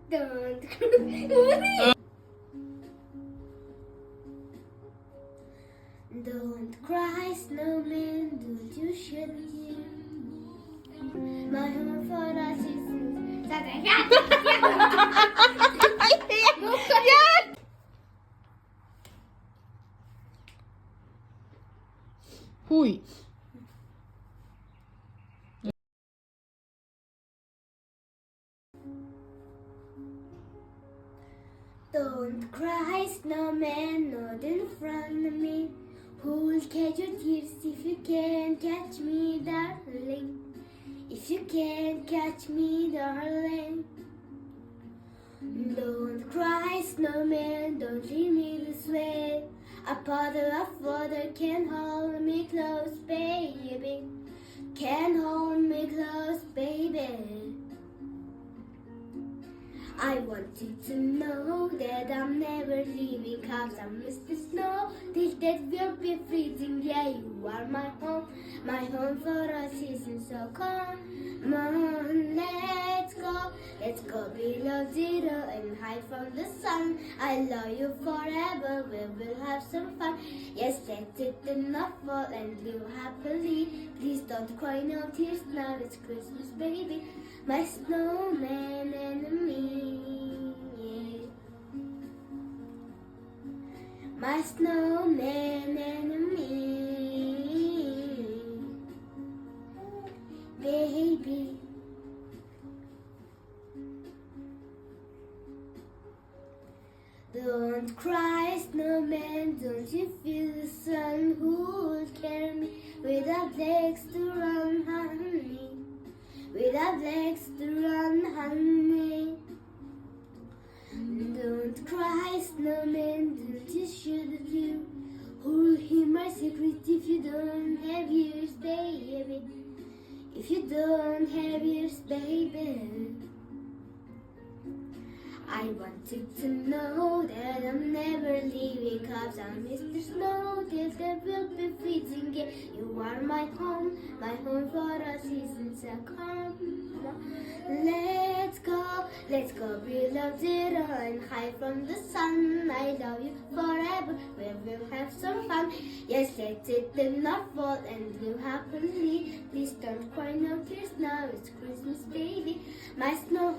Don't Don't cry, snowman, don't you shed a tear. My home for us is Huy. Don't cry, snowman, not in front of me. Who'll catch your tears if you can't catch me, darling? If you can't catch me, darling. Don't cry, snowman, don't leave me this way. A puddle of water can hold me close, baby. Can hold me close, baby. I want you to know that I'm never leaving, 'cause I miss the snow till that will be freezing. Yeah, you are my home for a season. So come on, let's go below zero and hide from the sun. I love you forever, we will have some fun. Yes, let it enough fall and live happily. Please don't cry, no tears now, it's Christmas, baby. My snowman and me. My snowman and me, baby. Don't cry, snowman, don't you feel the sun? Who'll carry me without legs to run, honey? Without legs to run, honey. Don't cry, snowman, don't you should you? Who'll hear my secret if you don't have ears, baby? If you don't have ears, baby. I want you to know that I'm never leaving, 'cause I miss the snow till there will be freezing. Yeah, you are my home for a season. So come on, let's go below zero and hide from the sun. I love you forever, we will have some fun. Yes, let it not fall and live happily. Please don't cry, no tears now, it's Christmas, baby. My snow